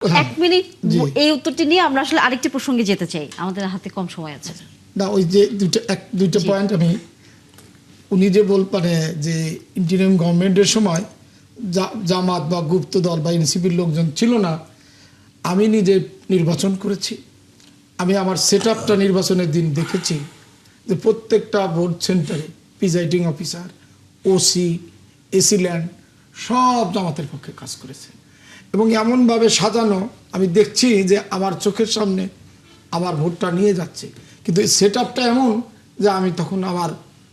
এক মিনিট এই উত্তরটি নিয়ে আমরা আসলে আরেকটি প্রসঙ্গে যেতে চাই, আমাদের হাতে কম সময় আছে। না ওই যে দুইটা পয়েন্ট আমি উনি যে মানে যে ইন্টারিম গভর্নমেন্টের সময় জামাত বা গুপ্ত দল বা এনসিপির লোকজন ছিল না, আমি নিজে নির্বাচন করেছি। আমি আমার সেট আপটা নির্বাচনের দিন দেখেছি যে প্রত্যেকটা ভোট সেন্টারে presiding officer, OC, AC land সব জামাতের পক্ষে কাজ করেছে এবং এমনভাবে সাজানো আমি দেখছি যে আমার চোখের সামনে আমার ভোটটা নিয়ে যাচ্ছে, কিন্তু এই সেট আপটা এমন যে আমি তখন আমার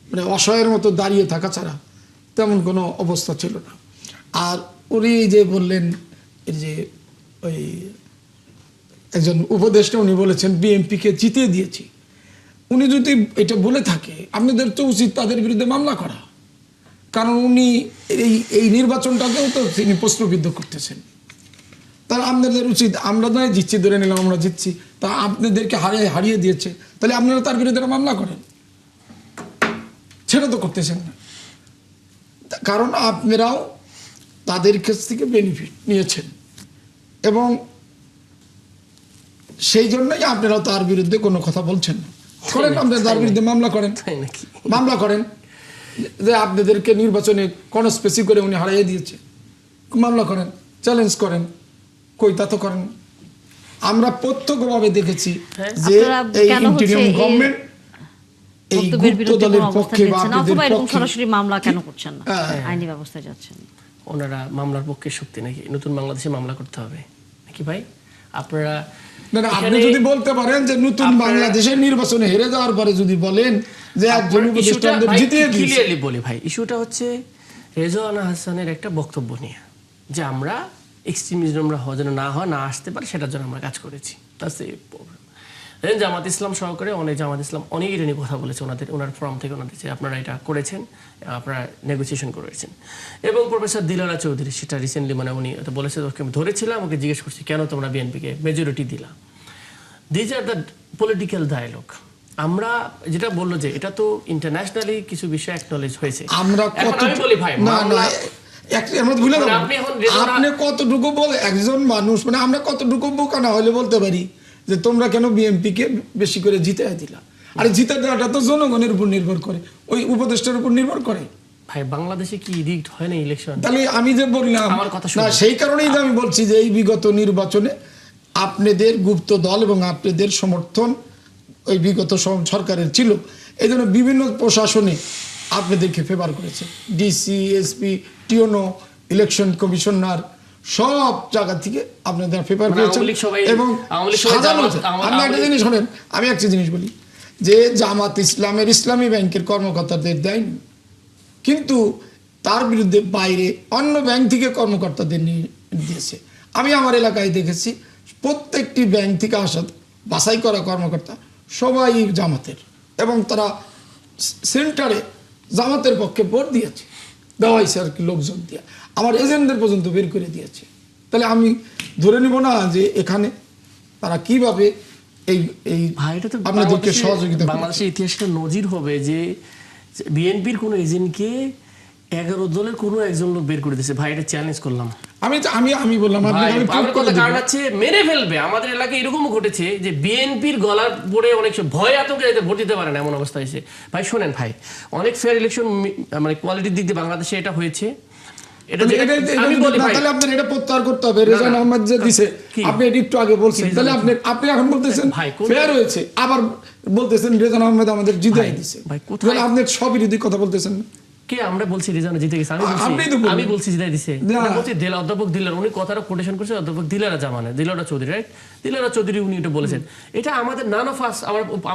মানে অসহায়ের মতো দাঁড়িয়ে থাকা ছাড়া তেমন কোনো অবস্থা ছিল না। আর উনি যে বললেন যে ওই একজন উপদেষ্টা উনি বলেছেন বিএনপিকে জিতিয়ে দিয়েছি, উনি যদি এটা বলে থাকে আপনাদের তো উচিত তাদের বিরুদ্ধে মামলা করা, কারণ উনি এই নির্বাচনটাকেও তো তিনি প্রশ্নবিদ্ধ করতেছেন। তাহলে আপনাদের উচিত, আমরা নয় জিতছি ধরে নিলাম আমরা জিতছি, তা আপনাদেরকে হারিয়ে দিয়েছে, তাহলে আপনারা তার বিরুদ্ধে মামলা করেন, সেটা তো করতেছেন না। কারণ আপনারাও তাদের কাছ থেকে বেনিফিট নিয়েছেন এবং সেই জন্যই আপনারাও তার বিরুদ্ধে কোনো কথা বলছেন না। করেন, আপনারা তার বিরুদ্ধে মামলা করেন, মামলা করেন যে আপনাদেরকে নির্বাচনে কনস্পেসি করে উনি হারিয়ে দিয়েছে, মামলা করেন, চ্যালেঞ্জ করেন, কই তা তো করেন। আমরা প্রত্যক্ষভাবে দেখেছি যে এই ইন্টারিম গভর্নমেন্ট এই গুপ্ত দলের পক্ষে বা আপনাদের পক্ষে সরাসরি মামলা কেন করছেন না, আইনি ব্যবস্থায় যাচ্ছেন ওনারা মামলার পক্ষে শক্তি নাকি নতুন বাংলাদেশে মামলা করতে হবে নাকি ভাই? আপনারা না আপনি যদি বলতে পারেন যে নতুন বাংলাদেশের নির্বাচনে হেরে যাওয়ার পরে যদি বলেন যে একজন উপদেষ্টাদের জিতিয়ে দিয়েছে, ক্লিয়ারলি বলি ভাই, ইস্যুটা হচ্ছে রেজওয়ানা হাসানের একটা বক্তব্য নিয়ে যে আমরা এক্সট্রিমিজম যেন না আসতে পারে সেটার জন্য আমরা কাজ করেছি। জামাত ইসলাম সহকারে জামাত ইসলাম অনেক এটা নিয়ে কথা বলেছে ওনার ফর্ম থেকে, ওনাদের যে আপনারা এটা করেছেন, আপনারা নেগোসিয়েশন করেছেন। এবং প্রফেসর দিলারা চৌধুরী সেটা রিসেন্টলি মানে উনি এটা বলেছে, আমি ধরেছিলাম, ওকে জিজ্ঞেস করছি কেন তোমরা বিএনপিকে মেজরিটি দিলা। These are the political dialogue. আমরা যেটা বললো যে এটা তো ইন্টারন্যাশনালি কিছু বিষয় অ্যাকনলেজ হয়েছে। আমরা বলি ভাই আপনি কতটুকু বলে একজন মানুষ মানে আমরা কতটুকু বোকা না হলে বলতে পারি যে তোমরা কেন বিএনপিকে বেশি করে জিতে দিলা? আরে জিতে দেওয়াটা তো জনগণের উপর নির্ভর করে, ওই উপদেষ্টার উপর নির্ভর করে। ভাই বাংলাদেশে কি রিগড হয় না ইলেকশন? তাহলে আমি যে বললাম না সেই কারণেই আমি বলছি যে এই বিগত নির্বাচনে আপনাদের গুপ্ত দল এবং আপনাদের সমর্থন ওই বিগত সরকারের ছিল, এই জন্য বিভিন্ন প্রশাসনে আপনাদেরকে ফেভার করেছে, ডিসি, এসপি, টিওনো, ইলেকশন কমিশনার সব জায়গা থেকে আপনাদের ফেভার পেয়েছেন। এবং আপনি একটা জিনিস শোনেন, আমি একটা জিনিস বলি যে জামাত ইসলামের ইসলামী ব্যাংকের কর্মকর্তাদের দেয়নি, কিন্তু তার বিরুদ্ধে বাইরে অন্য ব্যাংক থেকে কর্মকর্তাদের নিয়ে দিয়েছে। আমি আমার এলাকায় দেখেছি প্রত্যেকটি ব্যাংক থেকে আসা বাছাই করা কর্মকর্তা সবাই জামাতের, এবং তারা সেন্টারে জামাতের পক্ষে ভোট দিয়েছে, দেওয়া হয়েছে আর কি, লোকজন দিয়ে আমার এজেন্টদের পর্যন্ত বের করে দিয়েছে। তাহলে আমি ধরে নিব না যে এখানে তারা কিভাবে এই আপনাদেরকে সহযোগিতা। বাংলাদেশের ইতিহাসটা নজির হবে যে বিএনপির কোনো এজেন্টকে 11 দলের কোনো একজন লোক বের করে দিয়েছে। ভাই এটা চ্যালেঞ্জ করলাম আমি বললাম কারণ হচ্ছে মেরে ফেলবে। আমাদের এলাকায় এরকমও ঘটেছে যে বিএনপির গলার পড়ে অনেক ভয় আতঙ্কে ভোট দিতে পারে না, এমন অবস্থা হয়েছে। ভাই শোনেন ভাই, অনেক ফেয়ার ইলেকশন মানে কোয়ালিটির দিক দিয়ে বাংলাদেশে এটা হয়েছে। প্রত্যাহার করতে হবে। রেজান আহমেদ যে দিছে আপনি একটু আগে বলছেন, তাহলে আপনি এখন বলতেছেন ফেয়ার হয়েছে, আবার বলতেছেন রেজান আহমেদ আমাদের জিতাই দিছে। আপনি সবিরোধী কথা বলতেছেন। কে আমরা বলছি রেজানা জিতে গেছে? আমি বলছি জিতাই দিছে। অধ্যাপক দিলার উনি কথাটা কোটেশন করছে, অধ্যাপক দিলারা জামানে, দিলারা চৌধুরী, রাইট? দিলারা চৌধুরী উনি এটা বলেছেন। এটা আমাদের নান অফ আস,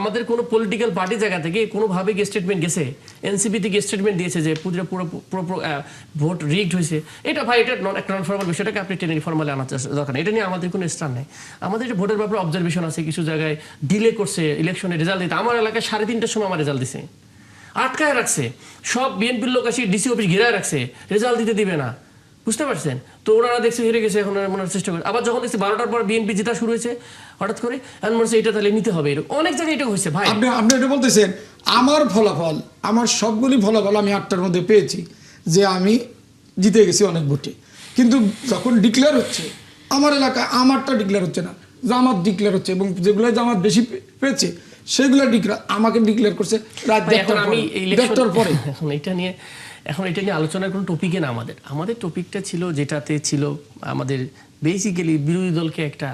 আমাদের কোনো পলিটিক্যাল পার্টি জায়গা থেকে কোনোভাবে গিয়ে স্টেটমেন্ট গেছে, এনসিপি থেকে স্টেটমেন্ট দিয়েছে যে পুরো ভোট রিগড হয়েছে। এটা ভাই এটা একটা নন ফর্মাল বিষয়টাকে আপনি টেনে ফর্মালে আনার দরকার নেই। এটা নিয়ে আমাদের কোনো স্টান নেই। আমাদের যে ভোটের ব্যাপারে অবজারভেশন আছে, কিছু জায়গায় ডিলে করছে ইলেকশনের রেজাল্ট দিতে। আমার এলাকায় 3:30টার সময় আমার রেজাল্ট দিছে, আটকায় রাখছে, সব বিএনপির লোক আসি ডিসি অফিস ঘিরায় রাখছে, রেজাল্ট দিতে দিবে না, বুঝতে পারছেন? তো ওনারা দেখছে হেরে গেছে, এখন মনে চেষ্টা করে। আবার যখন দেখছে 12টার পর বিএনপি জেতা শুরু হয়েছে হঠাৎ করে, এখন মনে হচ্ছে এটা তাহলে নিতে হবে। অনেক জায়গায় এটা হয়েছে ভাই। আপনি এটা বলতেছেন আমার ফলাফল, আমার সবগুলি ফলাফল আমি 8টার মধ্যে পেয়েছি যে আমি জিতে গেছি অনেক ভোটে, কিন্তু যখন ডিক্লেয়ার হচ্ছে আমার এলাকায় আমারটা ডিক্লেয়ার হচ্ছে না, জামাত ডিক্লেয়ার হচ্ছে, এবং যেগুলো জামাত বেশি পেয়েছে সেগুলো ডিক্লেয়ার আমাকে ডিক্লেয়ার করছে রাত এখন আমি দেড়টার পরে। এখন এটা নিয়ে আলোচনার কোনো টপিকে না, আমাদের টপিকটা ছিল যেটাতে ছিল আমাদের বেসিক্যালি বিরোধী দলকে একটা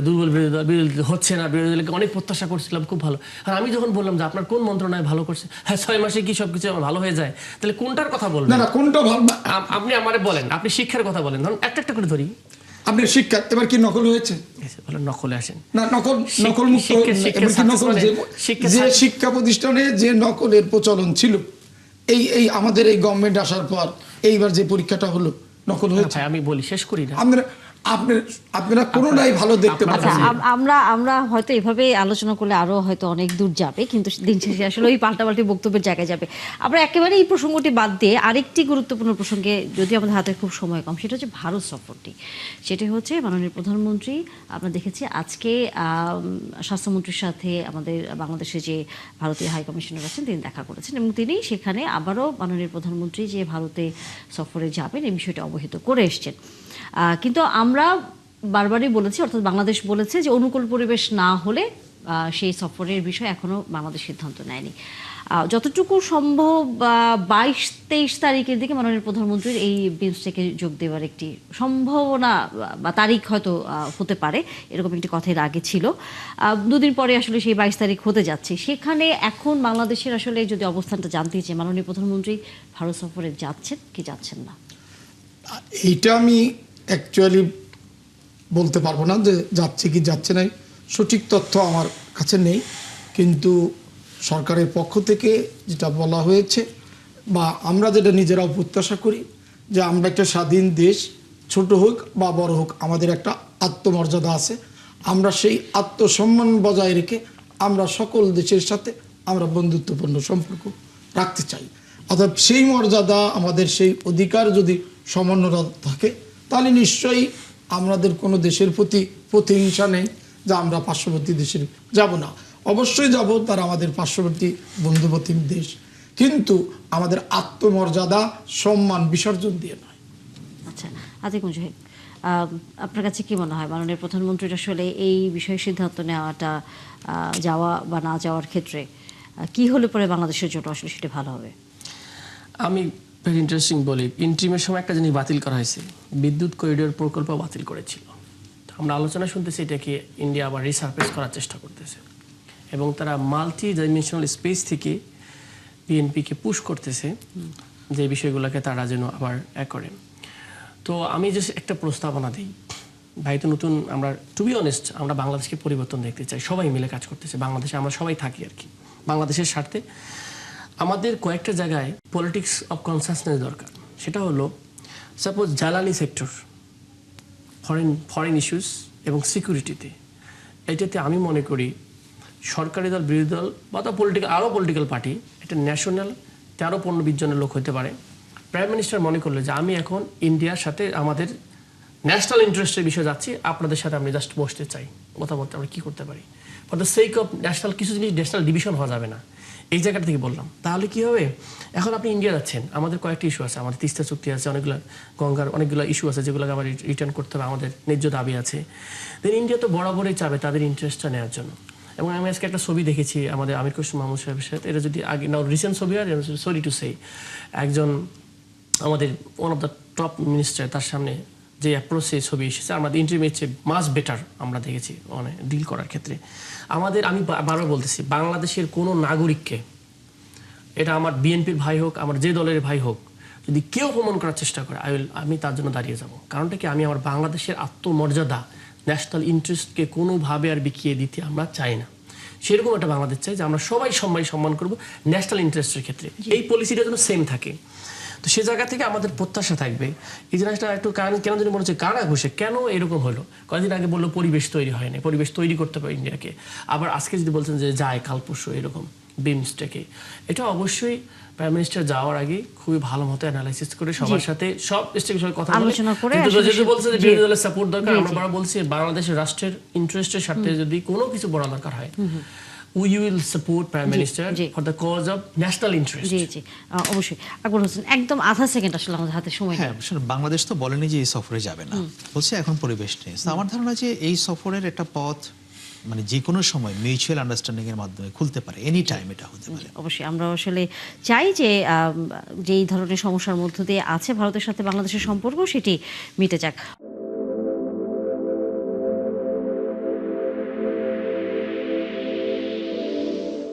দুর্বল বিরোধী দল হচ্ছে না, বিরোধী দলকে অনেক প্রত্যাশা করছিলাম খুব ভালো। আর আমি যখন বললাম যে আপনার কোন মন্ত্রণালয় ভালো করছে, হ্যাঁ 6 মাসে কি সবকিছু ভালো হয়ে যায়, তাহলে কোনটার কথা বলবেন? না কোনটা ভালো, আপনি আমারে বলেন, আপনি শিক্ষার কথা বলেন, ধরুন একটা করে ধরি। আপনি শিক্ষা এবার কি নকল হয়েছে? বলেন নকলে আসেন না, নকল মুক্ত, যে শিক্ষা প্রতিষ্ঠানে যে নকলের প্রচলন ছিল, এই আমাদের এই গভর্নমেন্ট আসার পর এইবার যে পরীক্ষাটা হলো নকল হয়েছে। আমি বলি, শেষ করি না। আপনারা কোনোটাই ভালো দেখতে পাচ্ছেন। আমরা হয়তো এভাবে আলোচনা করলে আরো হয়তো অনেক দূর যাবে, কিন্তু দিন শেষে আসলে ওই পাল্টাপাল্টি বক্তব্যের জায়গায় যাবে। আমরা একেবারে এই প্রসঙ্গটি বাদ দিয়ে আরেকটি গুরুত্বপূর্ণ প্রসঙ্গে, যদি আমাদের হাতে খুব সময় কম, সেটা হচ্ছে ভারত সফরটি। সেটি হচ্ছে মাননীয় প্রধানমন্ত্রী, আমরা দেখেছি আজকে স্বাস্থ্যমন্ত্রীর সাথে আমাদের বাংলাদেশে যে ভারতীয় হাই কমিশনার আছেন তিনি দেখা করেছেন, এবং তিনি সেখানে আবারও মাননীয় প্রধানমন্ত্রী যে ভারতে সফরে যাবেন এই বিষয়টি অবহিত করে এসছেন। কিন্তু আমরা বারবারই বলেছি, অর্থাৎ বাংলাদেশ বলেছে যে অনুকূল পরিবেশ না হলে সেই সফরের বিষয়ে এখনো বাংলাদেশ সিদ্ধান্ত নেয়নি। যতটুকু সম্ভব 22-23 তারিখের দিকে মাননীয় প্রধানমন্ত্রীর এই বিমস্টেকে যোগ দেওয়ার একটি সম্ভাবনা বা তারিখ হয়তো হতে পারে, এরকম একটি কথা এর আগে ছিল। দুদিন পরে আসলে সেই 22 তারিখ হতে যাচ্ছে। সেখানে এখন বাংলাদেশের আসলে যদি অবস্থানটা জানতে চাই, মাননীয় প্রধানমন্ত্রী ভারত সফরে যাচ্ছেন কি যাচ্ছেন না? এইটা আমি অ্যাকচুয়ালি বলতে পারবো না যে যাচ্ছে কি যাচ্ছে না, সঠিক তথ্য আমার কাছে নেই। কিন্তু সরকারের পক্ষ থেকে যেটা বলা হয়েছে, বা আমরা যেটা নিজেরাও প্রত্যাশা করি, যে আমরা একটা স্বাধীন দেশ, ছোট হোক বা বড় হোক আমাদের একটা আত্মমর্যাদা আছে। আমরা সেই আত্মসম্মান বজায় রেখে আমরা সকল দেশের সাথে আমরা বন্ধুত্বপূর্ণ সম্পর্ক রাখতে চাই। অর্থাৎ সেই মর্যাদা, আমাদের সেই অধিকার যদি সমন্বয় থাকে, তাহলে নিশ্চয়ই আমাদের কোনো দেশের প্রতি প্রতিহিংসা নেই যে আমরা পার্শ্ববর্তী দেশে যাব না। অবশ্যই যাব, তারা আমাদের পার্শ্ববর্তী বন্ধুপ্রতিম দেশ, কিন্তু আমাদের আত্মমর্যাদা সম্মান বিসর্জন দিয়ে নয়। আচ্ছা, আতিক মুজাহিদ, আপনার কাছে কি মনে হয় মাননীয় প্রধানমন্ত্রীর আসলে এই বিষয়ে সিদ্ধান্ত নেওয়াটা, যাওয়া বা না যাওয়ার ক্ষেত্রে কি হলে পরে বাংলাদেশের জন্য আসলে সেটা ভালো হবে? আমি ভেরি ইন্টারেস্টিং বলি, ইন্ট্রিমের সময় একটা জিনিস বাতিল করা হয়েছে, বিদ্যুৎ করিডোর প্রকল্প বাতিল করেছিল। আমরা আলোচনা শুনতেছি এটাকে ইন্ডিয়া আবার রিসার্ফেস করার চেষ্টা করতেছে, এবং তারা মাল্টি ডাইমেনশনাল স্পেস থেকে বিএনপিকে পুশ করতেছে যে বিষয়গুলোকে তারা যেন আবার করে। তো আমি যে একটা প্রস্তাবনা দিই, ভাই তো নতুন, আমরা টু বি অনেস্ট আমরা বাংলাদেশকে পরিবর্তন দেখতে চাই, সবাই মিলে কাজ করতেছে বাংলাদেশে, আমরা সবাই থাকি আর কি বাংলাদেশের স্বার্থে। আমাদের কয়েকটা জায়গায় পলিটিক্স অফ কনসাসনেস দরকার। সেটা হলো সাপোজ জ্বালানি সেক্টর, ফরেন ইস্যুস এবং সিকিউরিটিতে, এটাতে আমি মনে করি সরকারি দল, বিরোধী দল বা পলিটিক্যাল পার্টি, একটা ন্যাশনাল 13-15-20 জনের লোক হতে পারে। প্রাইম মিনিস্টার মনে করলে যে আমি এখন ইন্ডিয়ার সাথে আমাদের ন্যাশনাল ইন্টারেস্টের বিষয়ে যাচ্ছি, আপনাদের সাথে আমি জাস্ট বসতে চাই, কথা বলতে আমরা কী করতে পারি for the sake of national, কিছু জিনিস ন্যাশনাল ডিভিশন হওয়া যাবে না, এই জায়গাটা থেকে বললাম। তাহলে কি হবে, এখন আপনি ইন্ডিয়া যাচ্ছেন, আমাদের কয়েকটা ইস্যু আছে, আমাদের তিস্তা চুক্তি আছে, অনেকগুলো গঙ্গার অনেকগুলো ইস্যু আছে যেগুলোকে আবার রিটার্ন করতে হবে, আমাদের ন্যায্য দাবি আছে। দেন ইন্ডিয়া তো বরাবরই চাবে তাদের ইন্টারেস্টটা নেওয়ার জন্য। এবং আমি আজকে একটা ছবি দেখেছি আমাদের আমির খসরু মাহমুদ সাহেবের সাথে, এটা যদি আগে নাও রিসেন্ট ছবি, আর সরি টু সে একজন আমাদের one of the top minister, তার সামনে যে অ্যাপ্রোচে ছবি এসেছে, আমাদের ইন্টারভিউ চেয়ে মাস বেটার আমরা দেখেছি মানে ডিল করার ক্ষেত্রে। আমি বারবার বলতেছি, বাংলাদেশের কোনো নাগরিককে, এটা আমার বিএনপির ভাই হোক, আমার যে দলের ভাই হোক, যদি কেউ অপমান করার চেষ্টা করে আমি তার জন্য দাঁড়িয়ে যাব। কারণটা কি, আমি আমার বাংলাদেশের আত্মমর্যাদা, ন্যাশনাল ইন্টারেস্টকে কোনোভাবে আর বিকিয়ে দিতে আমরা চাই না। সেরকম একটা বাংলাদেশ চাই যে আমরা সবাই সম্মান করব ন্যাশনাল ইন্টারেস্টের ক্ষেত্রে, এই পলিসিটা যেন সেম থাকে। তো সে জায়গা থেকে আমাদের প্রত্যাশা থাকবে। এই জিনিসটা একটু কেন যদি মনে হচ্ছে কানা ঘুষে, কেন এরকম হলো? কয়েকদিন আগে বললো পরিবেশ তৈরি হয়নি, পরিবেশ তৈরি করতে পারে ইন্ডিয়াকে, আবার আজকে যদি বলছেন যে যায় কাল পরশু এরকম বিমস্টেকে, এটা অবশ্যই প্রাইম মিনিস্টার যাওয়ার আগে খুবই ভালো মতো অ্যানালাইসিস করে সবার সাথে সব স্টেকের সাথে কথা বলে, কিন্তু বলছে যে বিরোধী দলের সাপোর্ট দরকার, আমরা বলছি বাংলাদেশের রাষ্ট্রের ইন্টারেস্টের স্বার্থে যদি কোনো কিছু বড় দরকার হয়, we will support prime minister ji. For the cause of national interest. জি জি অবশ্যই। আকবর হোসেন, একদম আধা সেকেন্ড আসলে আমাদের হাতে সময় নেই। হ্যাঁ, আসলে বাংলাদেশ তো বলেনি যে এই সফরে যাবে না, বলছে এখন পরিবেশ নেই। তো আমার ধারণা যে এই সফরের একটা পথ মানে যে কোনো সময় মিউচুয়াল আন্ডারস্ট্যান্ডিং এর মাধ্যমে খুলতে পারে, এনি টাইম এটা হতে পারে। অবশ্যই আমরা আসলে চাই যে যেই ধরনের সমস্যার মধ্য দিয়ে আছে ভারতের সাথে বাংলাদেশের সম্পর্ক সেটি মিটে যাক।